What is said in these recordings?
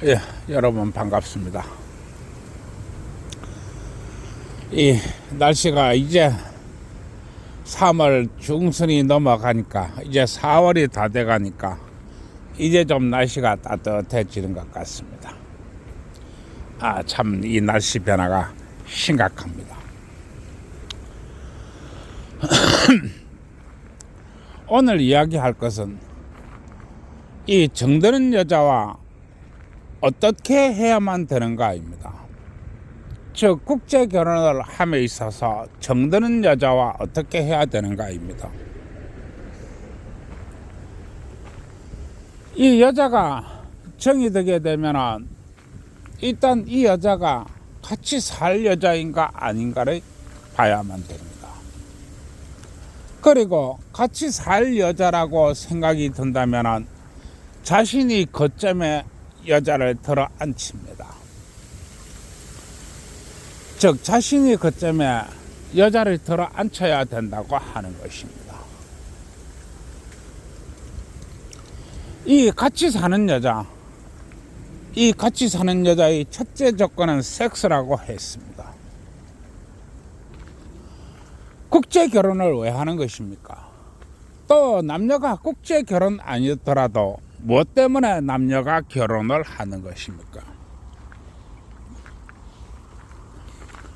예, 여러분 반갑습니다. 이 날씨가 이제 3월 중순이 넘어가니까 이제 4월이 다 돼가니까 이제 좀 날씨가 따뜻해지는 것 같습니다. 참 이 날씨 변화가 심각합니다. 오늘 이야기할 것은 이 정드는 여자와 어떻게 해야만 되는가입니다. 즉 국제 결혼을 함에 있어서 정드는 여자와 어떻게 해야 되는가입니다. 이 여자가 정이 되게 되면 일단 이 여자가 같이 살 여자인가 아닌가를 봐야만 됩니다. 그리고 같이 살 여자라고 생각이 든다면 자신이 거점에 여자를 들어 앉힙니다. 즉 자신이 거점에 여자를 들어 앉혀야 된다고 하는 것입니다. 이 같이 사는 여자, 이 같이 사는 여자의 첫째 조건은 섹스라고 했습니다. 국제 결혼을 왜 하는 것입니까? 또 남녀가 국제 결혼 아니더라도 무엇 때문에 남녀가 결혼을 하는 것입니까?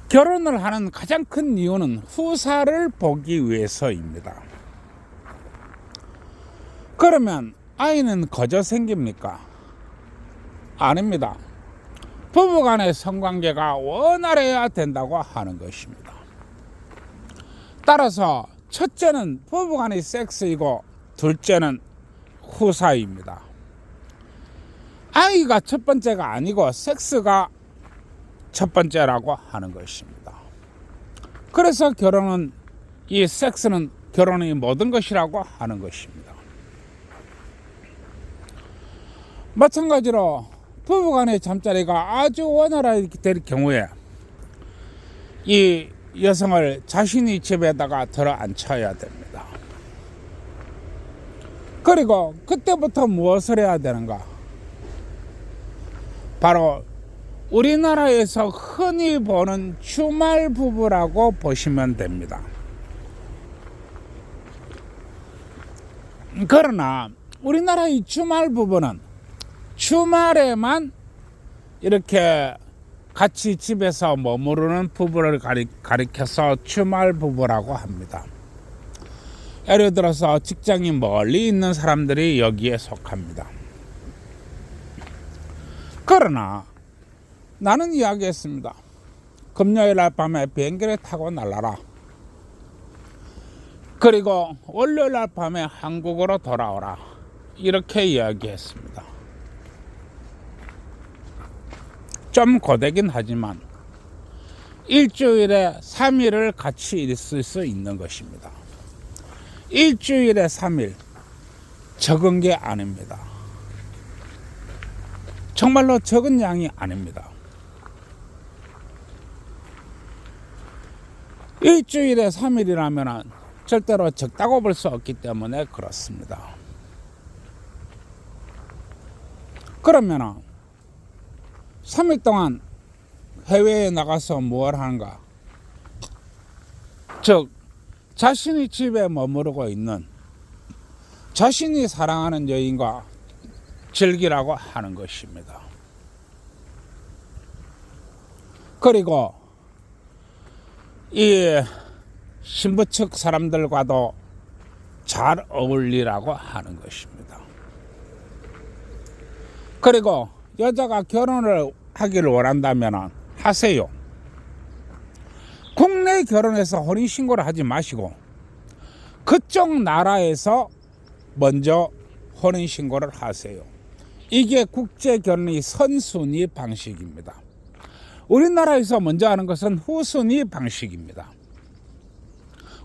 결혼을 하는 가장 큰 이유는 후사를 보기 위해서입니다. 그러면 아이는 거저 생깁니까? 아닙니다. 부부간의 성관계가 원활해야 된다고 하는 것입니다. 따라서 첫째는 부부간의 섹스이고 둘째는 후사입니다. 아이가 첫 번째가 아니고 섹스가 첫 번째라고 하는 것입니다. 그래서 결혼은 이 섹스는 결혼의 모든 것이라고 하는 것입니다. 마찬가지로 부부간의 잠자리가 아주 원활하게 될 경우에 이 여성을 자신이 집에다가 들어 앉혀야 됩니다. 그리고 그때부터 무엇을 해야 되는가? 바로 우리나라에서 흔히 보는 주말 부부라고 보시면 됩니다. 그러나 우리나라의 주말 부부는 주말에만 이렇게 같이 집에서 머무르는 부부를 가리켜서 주말 부부라고 합니다. 예를 들어서 직장이 멀리 있는 사람들이 여기에 속합니다. 그러나 나는 이야기했습니다. 금요일 날 밤에 비행기를 타고 날라라. 그리고 월요일 날 밤에 한국으로 돌아오라. 이렇게 이야기했습니다. 좀 고되긴 하지만 일주일에 3일을 같이 있을 수 있는 것입니다. 일주일에 3일 적은 게 아닙니다. 정말로 적은 양이 아닙니다. 일주일에 3일이라면 절대로 적다고 볼 수 없기 때문에 그렇습니다. 그러면 3일 동안 해외에 나가서 무엇을 하는가? 즉 자신이 집에 머무르고 있는 자신이 사랑하는 여인과 즐기라고 하는 것입니다. 그리고 이 신부 측 사람들과도 잘 어울리라고 하는 것입니다. 그리고 여자가 결혼을 하기를 원한다면 하세요. 국내 결혼해서 혼인신고를 하지 마시고 그쪽 나라에서 먼저 혼인신고를 하세요. 이게 국제결혼의 선순위 방식입니다. 우리나라에서 먼저 하는 것은 후순위 방식입니다.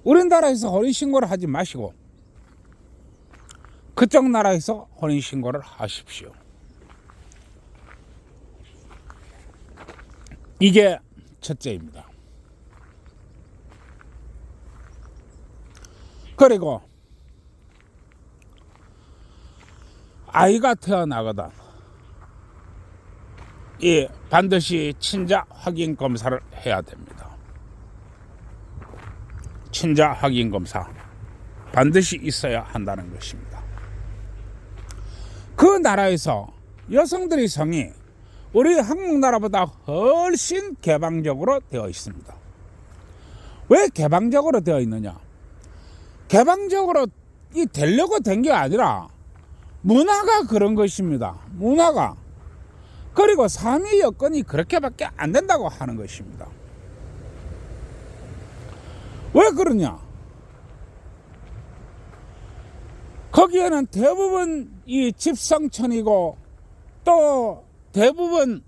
우리나라에서 혼인신고를 하지 마시고 그쪽 나라에서 혼인신고를 하십시오. 이게 첫째입니다. 그리고 아이가 태어나거든 반드시 친자 확인 검사를 해야 됩니다. 친자 확인 검사 반드시 있어야 한다는 것입니다. 그 나라에서 여성들의 성이 우리 한국 나라보다 훨씬 개방적으로 되어 있습니다. 왜 개방적으로 되어 있느냐? 개방적으로 되려고 된 게 아니라 문화가 그런 것입니다. 문화가. 그리고 삶의 여건이 그렇게밖에 안 된다고 하는 것입니다. 왜 그러냐? 거기에는 대부분 이 집성촌이고 또 대부분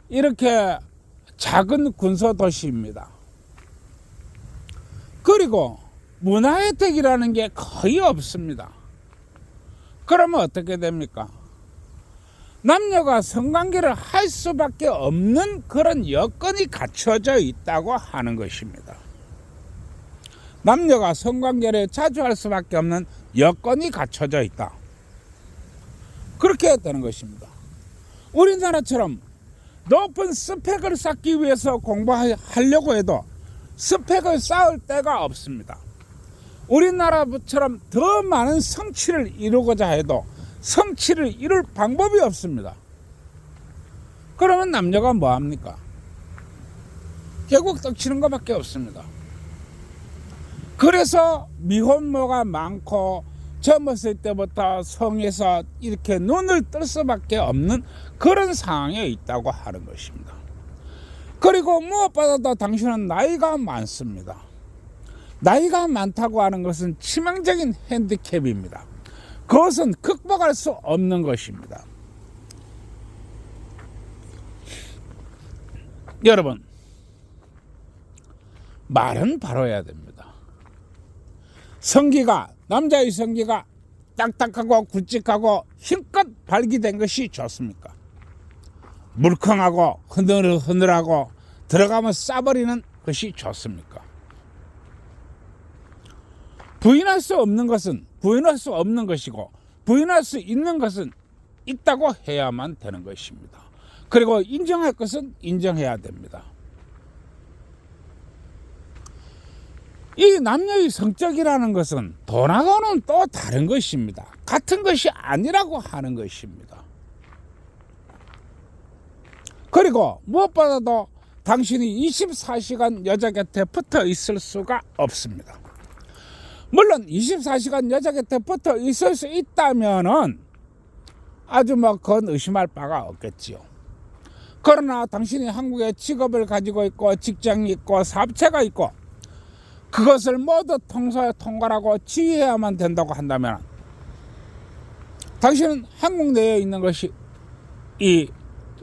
이렇게 작은 군소도시입니다. 그리고 문화혜택이라는 게 거의 없습니다. 그러면 어떻게 됩니까? 남녀가 성관계를 할 수밖에 없는 그런 여건이 갖춰져 있다고 하는 것입니다. 남녀가 성관계를 자주 할 수밖에 없는 여건이 갖춰져 있다. 그렇게 되는 것입니다. 우리나라처럼 높은 스펙을 쌓기 위해서 공부하려고 해도 스펙을 쌓을 데가 없습니다. 우리나라처럼 더 많은 성취를 이루고자 해도 성취를 이룰 방법이 없습니다. 그러면 남녀가 뭐합니까? 결국 떡치는 것밖에 없습니다. 그래서 미혼모가 많고 젊었을 때부터 성에서 이렇게 눈을 뜰 수밖에 없는 그런 상황에 있다고 하는 것입니다. 그리고 무엇보다도 당신은 나이가 많습니다. 나이가 많다고 하는 것은 치명적인 핸디캡입니다. 그것은 극복할 수 없는 것입니다. 여러분, 말은 바로 해야 됩니다. 남자의 성기가 딱딱하고 굵직하고 힘껏 발기된 것이 좋습니까? 물컹하고 흐늘흐늘하고 들어가면 싸버리는 것이 좋습니까? 부인할 수 없는 것은 부인할 수 없는 것이고 부인할 수 있는 것은 있다고 해야만 되는 것입니다. 그리고 인정할 것은 인정해야 됩니다. 이 남녀의 성적이라는 것은 돈하고는 또 다른 것입니다. 같은 것이 아니라고 하는 것입니다. 그리고 무엇보다도 당신이 24시간 여자 곁에 붙어 있을 수가 없습니다. 물론 24시간 여자 곁에 붙어 있을 수 있다면은 아주 그건 의심할 바가 없겠지요. 그러나 당신이 한국에 직업을 가지고 있고 직장이 있고 사업체가 있고 그것을 모두 통과하고 지휘해야만 된다고 한다면 당신은 한국 내에 있는 것이 이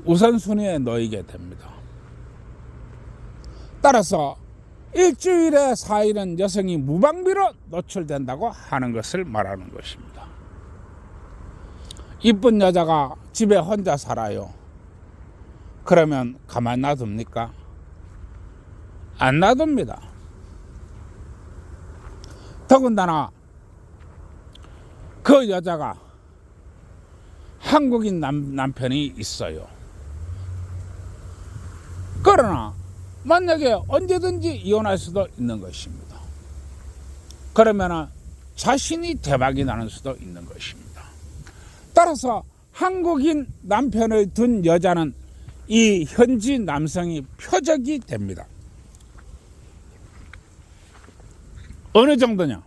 우선순위에 놓이게 됩니다. 따라서 일주일에 4일은 여성이 무방비로 노출된다고 하는 것을 말하는 것입니다. 이쁜 여자가 집에 혼자 살아요. 그러면 가만 놔둡니까? 안 놔둡니다. 더군다나 그 여자가 한국인 남편이 있어요. 그러나 만약에 언제든지 이혼할 수도 있는 것입니다. 그러면 자신이 대박이 나는 수도 있는 것입니다. 따라서 한국인 남편을 둔 여자는 이 현지 남성이 표적이 됩니다. 어느 정도냐?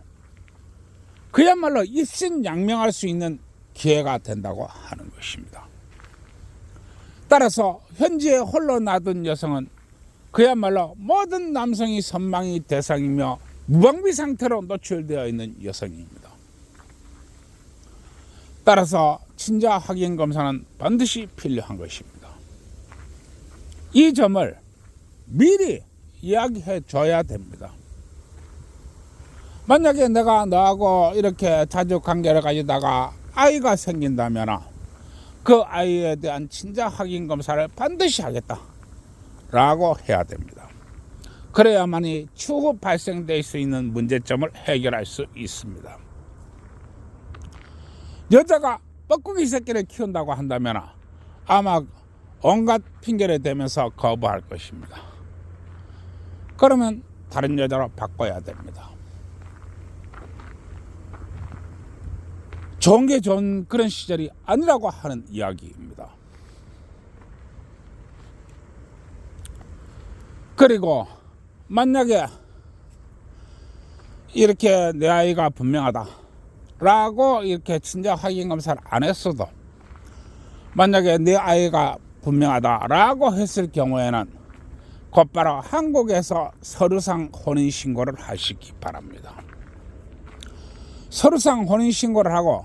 그야말로 입신양명할 수 있는 기회가 된다고 하는 것입니다. 따라서 현지에 홀로 놔둔 여성은 그야말로 모든 남성이 선망의 대상이며 무방비 상태로 노출되어 있는 여성입니다. 따라서 친자 확인 검사는 반드시 필요한 것입니다. 이 점을 미리 이야기해 줘야 됩니다. 만약에 내가 너하고 이렇게 자주 관계를 가지다가 아이가 생긴다면 그 아이에 대한 친자 확인 검사를 반드시 하겠다 라고 해야 됩니다. 그래야만이 추후 발생될 수 있는 문제점을 해결할 수 있습니다. 여자가 뻐꾸기 새끼를 키운다고 한다면 아마 온갖 핑계를 대면서 거부할 것입니다. 그러면 다른 여자로 바꿔야 됩니다. 좋은 게 좋은 그런 시절이 아니라고 하는 이야기입니다. 그리고 만약에 이렇게 내 아이가 분명하다 라고 이렇게 진짜 확인 검사를 안 했어도 만약에 내 아이가 분명하다 라고 했을 경우에는 곧바로 한국에서 서류상 혼인신고를 하시기 바랍니다. 서류상 혼인신고를 하고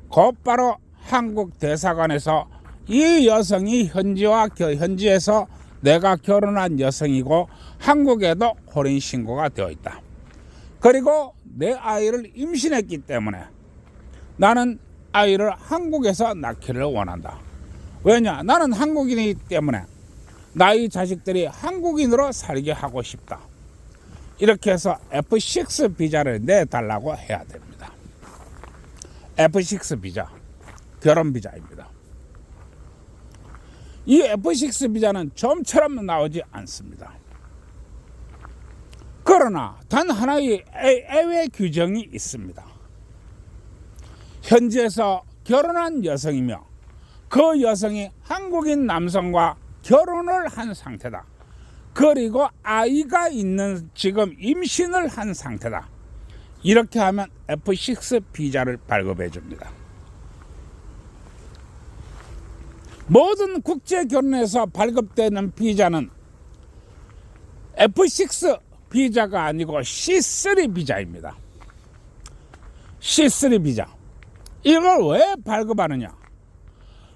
곧바로 한국 대사관에서 이 여성이 현지에서 내가 결혼한 여성이고 한국에도 혼인신고가 되어 있다. 그리고 내 아이를 임신했기 때문에 나는 아이를 한국에서 낳기를 원한다. 왜냐? 나는 한국인이기 때문에 나의 자식들이 한국인으로 살게 하고 싶다. 이렇게 해서 F6 비자를 내달라고 해야 됩니다. F6 비자, 결혼 비자입니다. 이 F6 비자는 좀처럼 나오지 않습니다. 그러나 단 하나의 예외 규정이 있습니다. 현지에서 결혼한 여성이며 그 여성이 한국인 남성과 결혼을 한 상태다. 그리고 아이가 있는 지금 임신을 한 상태다. 이렇게 하면 F6 비자를 발급해 줍니다. 모든 국제 결혼에서 발급되는 비자는 F6 비자가 아니고 C3 비자입니다. C3 비자. 이걸 왜 발급하느냐?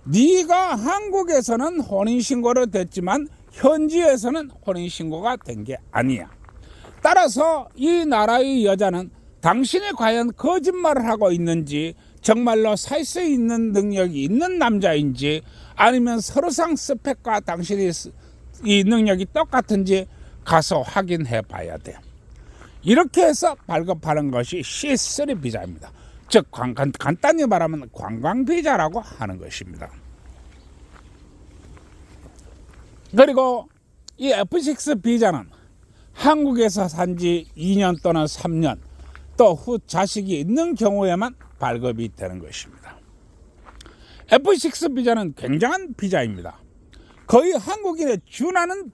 네가 한국에서는 혼인신고를 됐지만 현지에서는 혼인신고가 된 게 아니야. 따라서 이 나라의 여자는 당신이 과연 거짓말을 하고 있는지, 정말로 살 수 있는 능력이 있는 남자인지, 아니면 서류상 스펙과 당신이 이 능력이 똑같은지 가서 확인해 봐야 돼. 이렇게 해서 발급하는 것이 C3 비자입니다. 즉 간단히 말하면 관광 비자라고 하는 것입니다. 그리고 이 F6 비자는 한국에서 산지 2년 또는 3년 또 후 자식이 있는 경우에만 발급이 되는 것입니다. F6 비자는 굉장한 비자입니다. 거의 한국인에 준하는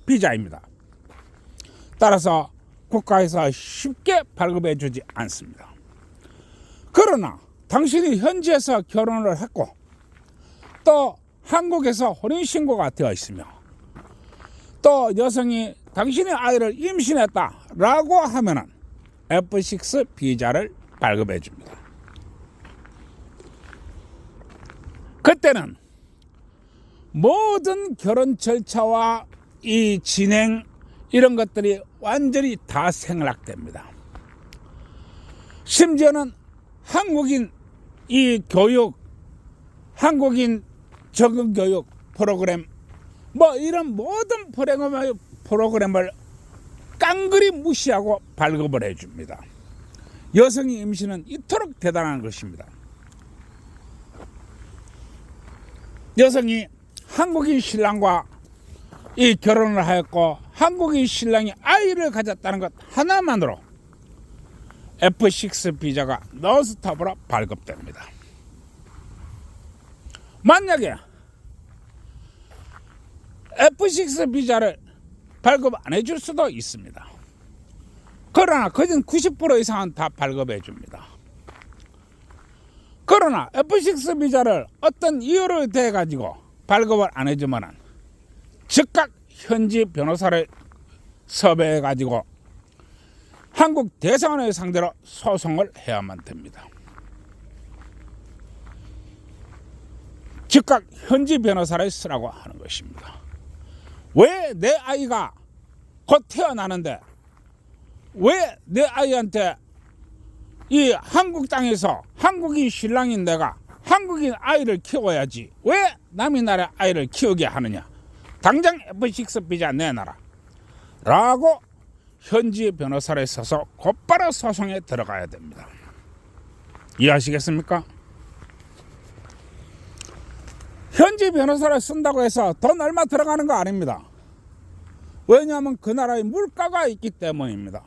비자입니다. 따라서 국가에서 쉽게 발급해 주지 않습니다. 그러나 당신이 현지에서 결혼을 했고 또 한국에서 혼인신고가 되어 있으며 또 여성이 당신의 아이를 임신했다라고 하면은 F6 비자를 발급해 줍니다. 그때는 모든 결혼 절차와 이 진행 이런 것들이 완전히 다 생략됩니다. 심지어는 한국인 이 교육, 한국인 적응 교육 프로그램 뭐 이런 모든 프로그램을 깡그리 무시하고 발급을 해줍니다. 여성의 임신은 이토록 대단한 것입니다. 여성이 한국인 신랑과 이 결혼을 하였고 한국인 신랑이 아이를 가졌다는 것 하나만으로 F6 비자가 노스톱으로 발급됩니다. 만약에 F6 비자를 발급 안 해줄 수도 있습니다. 그러나 거진 90% 이상은 다 발급해 줍니다. 그러나 F6 비자를 어떤 이유로 대 가지고 발급을 안 해주면은 즉각 현지 변호사를 섭외해 가지고 한국 대사관을 상대로 소송을 해야만 됩니다. 즉각 현지 변호사를 쓰라고 하는 것입니다. 왜 내 아이가 곧 태어나는데 왜 내 아이한테 이 한국 땅에서 한국인 신랑인 내가 한국인 아이를 키워야지 왜 남의 나라 아이를 키우게 하느냐, 당장 F6 비자 내놔라 라고 현지 변호사를 써서 곧바로 소송에 들어가야 됩니다. 이해하시겠습니까? 현지 변호사를 쓴다고 해서 돈 얼마 들어가는 거 아닙니다. 왜냐하면 그 나라의 물가가 있기 때문입니다.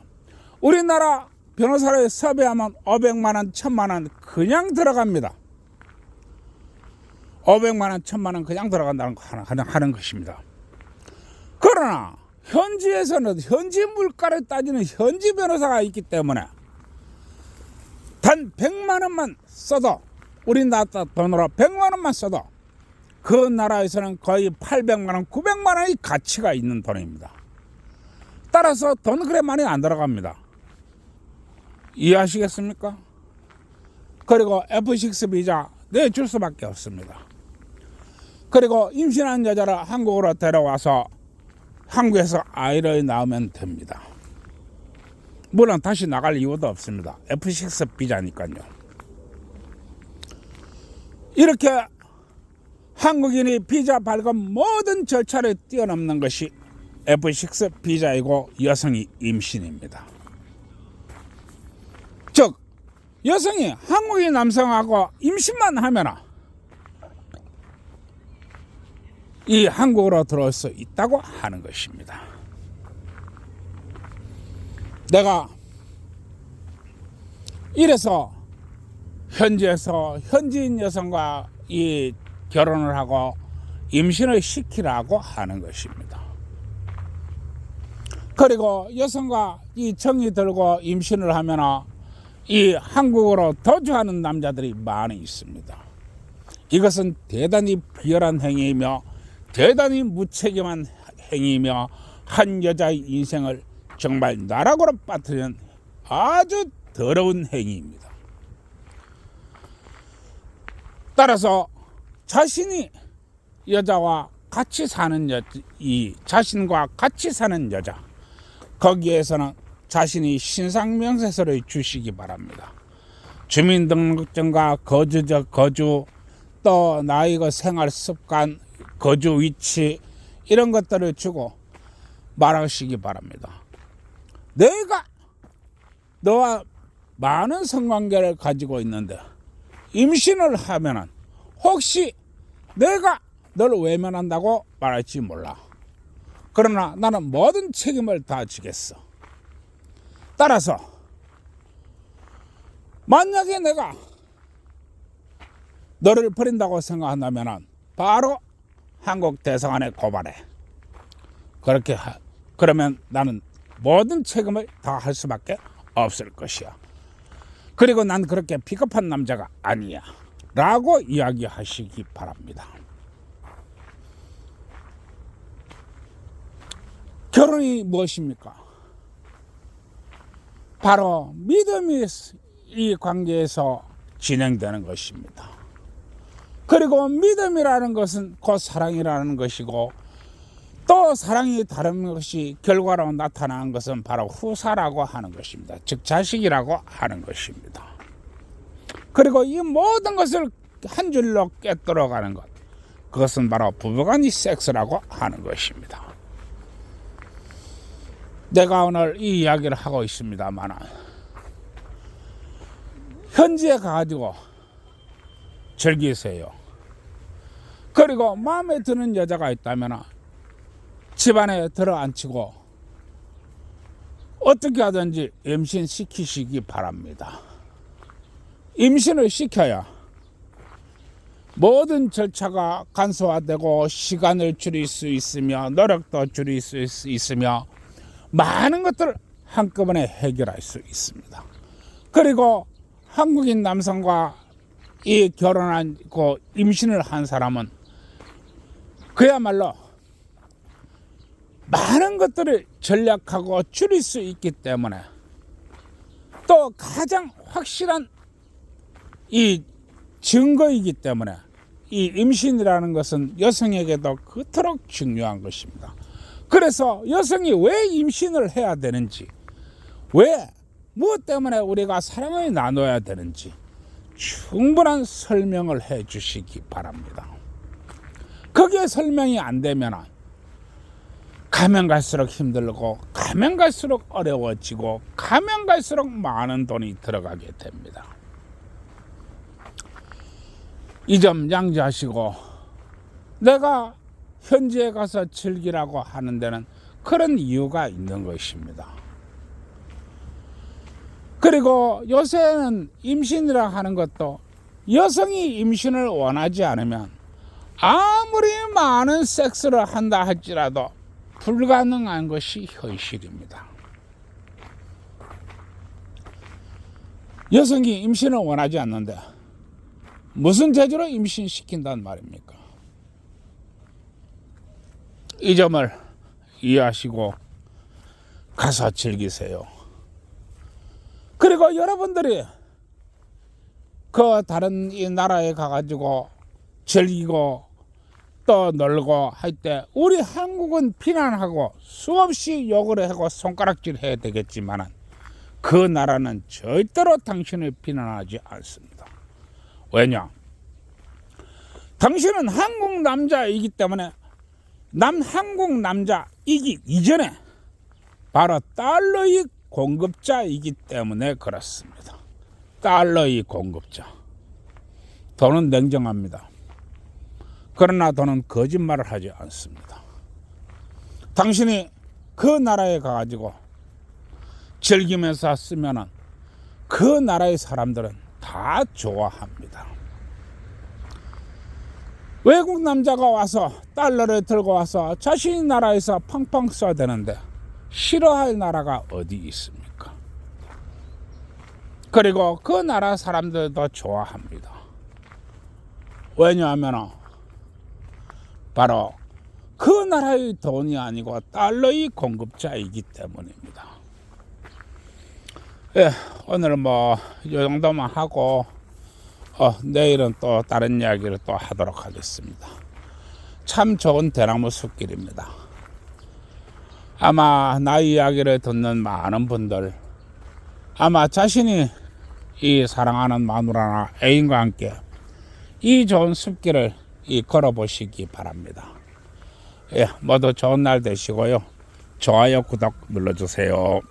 우리나라 변호사를 섭외하면 500만 원, 1000만 원 그냥 들어갑니다. 500만 원, 1000만 원 그냥 들어간다는 거 하는 것입니다. 그러나 현지에서는 현지 물가를 따지는 현지 변호사가 있기 때문에 단 100만 원만 써도, 우리나라 돈으로 100만 원만 써도 그 나라에서는 거의 800만 원, 900만 원의 가치가 있는 돈입니다. 따라서 돈 그래 많이 안 들어갑니다. 이해하시겠습니까? 그리고 F6 비자 내줄 수밖에 없습니다. 그리고 임신한 여자를 한국으로 데려와서 한국에서 아이를 낳으면 됩니다. 물론 다시 나갈 이유도 없습니다. F6 비자니까요. 이렇게 한국인이 비자 발급 모든 절차를 뛰어넘는 것이 F6 비자이고 여성이 임신입니다. 즉 여성이 한국인 남성하고 임신만 하면 이 한국으로 들어올 수 있다고 하는 것입니다. 내가 이래서 현지에서 현지인 여성과 이 결혼을 하고 임신을 시키라고 하는 것입니다. 그리고 여성과 이 정이 들고 임신을 하면 이 한국으로 도주하는 남자들이 많이 있습니다. 이것은 대단히 비열한 행위이며 대단히 무책임한 행위이며 한 여자의 인생을 정말 나락으로 빠뜨리는 아주 더러운 행위입니다. 따라서 자신이 여자와 같이 사는 이 자신과 같이 사는 여자, 거기에서는 자신이 신상명세서를 주시기 바랍니다. 주민등록증과 거주, 또 나이가 생활습관, 거주 위치 이런 것들을 주고 말하시기 바랍니다. 내가 너와 많은 성관계를 가지고 있는데 임신을 하면은 혹시 내가 너를 외면한다고 말할지 몰라. 그러나 나는 모든 책임을 다 지겠어. 따라서 만약에 내가 너를 버린다고 생각한다면 바로 한국 대사관에 고발해. 그러면 나는 모든 책임을 다 할 수밖에 없을 것이야. 그리고 난 그렇게 비겁한 남자가 아니야 라고 이야기하시기 바랍니다. 결혼이 무엇입니까? 바로 믿음이 이 관계에서 진행되는 것입니다. 그리고 믿음이라는 것은 곧 사랑이라는 것이고, 또 사랑이 다른 것이 결과로 나타나는 것은 바로 후사라고 하는 것입니다. 즉 자식이라고 하는 것입니다. 그리고 이 모든 것을 한 줄로 꿰뚫어가는 것, 그것은 바로 부부간의 섹스라고 하는 것입니다. 내가 오늘 이 이야기를 하고 있습니다만 현지에 가가지고 즐기세요. 그리고 마음에 드는 여자가 있다면 집안에 들어앉히고 어떻게 하든지 임신시키시기 바랍니다. 임신을 시켜야 모든 절차가 간소화되고 시간을 줄일 수 있으며 노력도 줄일 수 있으며 많은 것들을 한꺼번에 해결할 수 있습니다. 그리고 한국인 남성과 이 결혼하고 임신을 한 사람은 그야말로 많은 것들을 전략하고 줄일 수 있기 때문에, 또 가장 확실한 이 증거이기 때문에 이 임신이라는 것은 여성에게도 그토록 중요한 것입니다. 그래서 여성이 왜 임신을 해야 되는지, 왜 무엇 때문에 우리가 사랑을 나눠야 되는지 충분한 설명을 해 주시기 바랍니다. 그게 설명이 안 되면 가면 갈수록 힘들고, 가면 갈수록 어려워지고, 가면 갈수록 많은 돈이 들어가게 됩니다. 이 점 양지하시고 내가 현지에 가서 즐기라고 하는 데는 그런 이유가 있는 것입니다. 그리고 요새는 임신이라 하는 것도 여성이 임신을 원하지 않으면 아무리 많은 섹스를 한다 할지라도 불가능한 것이 현실입니다. 여성이 임신을 원하지 않는데 무슨 재주로 임신시킨단 말입니까? 이 점을 이해하시고 가서 즐기세요. 그리고 여러분들이 그 다른 이 나라에 가가지고 즐기고 또 놀고 할 때 우리 한국은 비난하고 수없이 욕을 하고 손가락질 해야 되겠지만 그 나라는 절대로 당신을 비난하지 않습니다. 왜냐? 당신은 한국 남자이기 때문에 한국 남자이기 이전에 바로 달러의 공급자이기 때문에 그렇습니다. 달러의 공급자. 돈은 냉정합니다. 그러나 돈은 거짓말을 하지 않습니다. 당신이 그 나라에 가가지고 즐기면서 쓰면은 그 나라의 사람들은 다 좋아합니다. 외국 남자가 와서 달러를 들고 와서 자신의 나라에서 팡팡 써야 되는데 싫어할 나라가 어디 있습니까? 그리고 그 나라 사람들도 좋아합니다. 왜냐하면 바로 그 나라의 돈이 아니고 달러의 공급자이기 때문입니다. 예, 오늘 이 정도만 하고 내일은 또 다른 이야기를 또 하도록 하겠습니다. 참 좋은 대나무 숲길입니다. 아마 나의 이야기를 듣는 많은 분들 아마 자신이 이 사랑하는 마누라나 애인과 함께 이 좋은 숲길을 걸어보시기 바랍니다. 예, 모두 좋은 날 되시고요. 좋아요, 구독 눌러주세요.